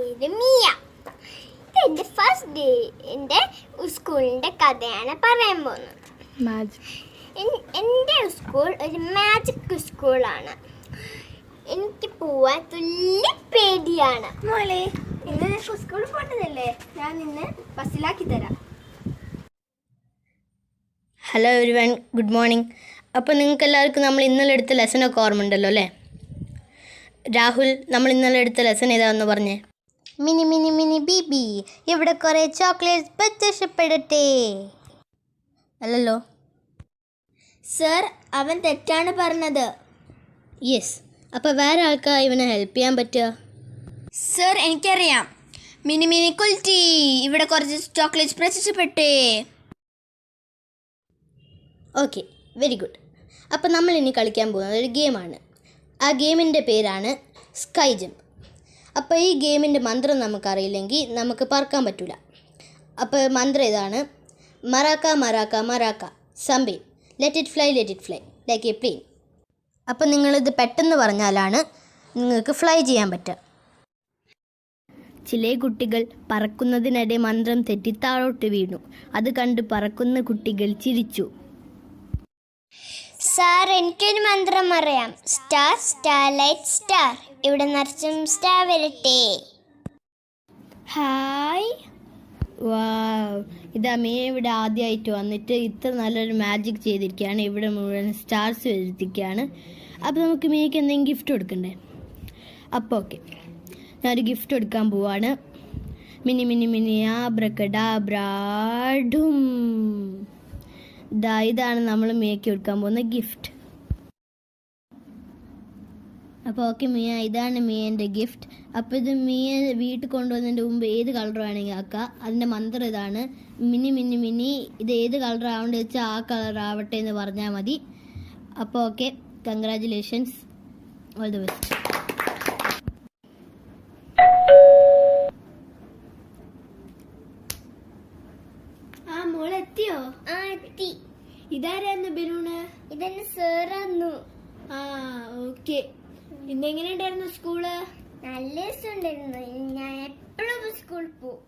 പേര് മിയ. ഇതെൻ്റെ first day എൻ്റെ സ്കൂളിൻ്റെ കഥയാണ് പറയാൻ പോകുന്നത്. എൻ്റെ സ്കൂൾ ഒരു മാജിക് സ്കൂളാണ്. എനിക്ക് പോവാൻ തുല്യ പേടിയാണ്. മോളെ, ഇന്ന് സ്കൂളിൽ പോകേണ്ടതല്ലേ? ഞാൻ നിന്നെ ബസ്സിലാക്കി തരാം. Hello everyone, good morning. അപ്പോൾ നിങ്ങൾക്ക് എല്ലാവർക്കും നമ്മൾ ഇന്നലെ എടുത്ത ലെസനൊക്കെ ഓർമ്മ ഉണ്ടല്ലോ അല്ലേ? രാഹുൽ, നമ്മൾ ഇന്നലെ എടുത്ത ലെസൺ ഏതാണെന്ന് പറഞ്ഞേ. മിനി മിനി മിനി ബീബി, ഇവിടെ കുറേ ചോക്ലേറ്റ്സ് പ്രത്യക്ഷപ്പെടട്ടെ. അല്ലല്ലോ സർ, അവൻ തെറ്റാണ് പറഞ്ഞത്. യെസ്. അപ്പോൾ വേറെ ആൾക്കാ ഇവനെ ഹെൽപ്പ് ചെയ്യാൻ പറ്റുക? സർ, എനിക്കറിയാം. മിനി മിനി കുൽറ്റി, ഇവിടെ കുറച്ച് ചോക്ലേറ്റ്സ് പ്രത്യക്ഷപ്പെട്ടേ. Okay, very good. അപ്പോൾ നമ്മൾ ഇനി കളിക്കാൻ പോകുന്നത് ഒരു ഗെയിമാണ്. ആ ഗെയിമിൻ്റെ പേരാണ് സ്കൈ ജമ്പ്. അപ്പോൾ ഈ ഗെയിമിൻ്റെ മന്ത്രം നമുക്കറിയില്ലെങ്കിൽ നമുക്ക് പറക്കാൻ പറ്റില്ല. അപ്പോൾ മന്ത്രം ഇതാണ്: മറാക്ക മറാക്ക മറാക്ക സംബേൻ, let it fly like a plane. അപ്പോൾ നിങ്ങളിത് പെട്ടെന്ന് പറഞ്ഞാലാണ് നിങ്ങൾക്ക് ഫ്ലൈ ചെയ്യാൻ പറ്റുക. ചില കുട്ടികൾ പറക്കുന്നതിനിടെ മന്ത്രം തെറ്റി താഴോട്ട് വീണു. അത് കണ്ട് പറക്കുന്ന കുട്ടികൾ ചിരിച്ചു. സാർ, എനിക്കൊരു മന്ത്രം അറിയാം. സ്റ്റാർ സ്റ്റാർ ലൈറ്റ് സ്റ്റാർ, ഇവിടെ നിറച്ചും സ്റ്റാർ വരട്ടെ. ഹായ്. വാവ്, ഇതാ മീ ഇവിടെ ആദ്യമായിട്ട് വന്നിട്ട് ഇത്ര നല്ലൊരു മാജിക് ചെയ്തിരിക്കുകയാണ്. ഇവിടെ മുഴുവൻ സ്റ്റാർസ് വരുത്തിക്കുകയാണ്. അപ്പോൾ നമുക്ക് മീക്ക് എന്തെങ്കിലും ഗിഫ്റ്റ് കൊടുക്കണ്ടേ? അപ്പോൾ ഓക്കെ, ഞാനൊരു ഗിഫ്റ്റ് കൊടുക്കാൻ പോവാണ്. മിനി മിനി മിനി ആബ്രക്കഡാബ്രാഡും. ഇതാണ് നമ്മൾ മീക്ക് കൊടുക്കാൻ പോകുന്ന ഗിഫ്റ്റ്. അപ്പോൾ ഓക്കെ മിയ, ഇതാണ് മിയൻ്റെ ഗിഫ്റ്റ്. അപ്പോൾ ഇത് മിയ വീട്ടിൽ കൊണ്ടുവന്നതിൻ്റെ മുമ്പ് ഏത് കളർ വേണമെങ്കിൽ ആക്കുക. അതിൻ്റെ മന്ത്രം ഇതാണ്: മിനി മിനി മിനി, ഇത് ഏത് കളർ ആവേണ്ട വെച്ചാൽ ആ കളർ ആവട്ടെ എന്ന് പറഞ്ഞാൽ മതി. അപ്പോൾ okay, congratulations, all the best. ആ, മോളെത്തിയോ? ആ, എത്തി. ഇതാരായിരുന്നു ബലൂണ്? ഇതെന്നെ സാറാന്നു. ആ, ഓക്കെ. ഇന്നെങ്ങനെ ഉണ്ടായിരുന്നു സ്കൂള്? നല്ല രസമുണ്ടായിരുന്നു. ഞാൻ എപ്പോഴും സ്കൂളിൽ പോകും.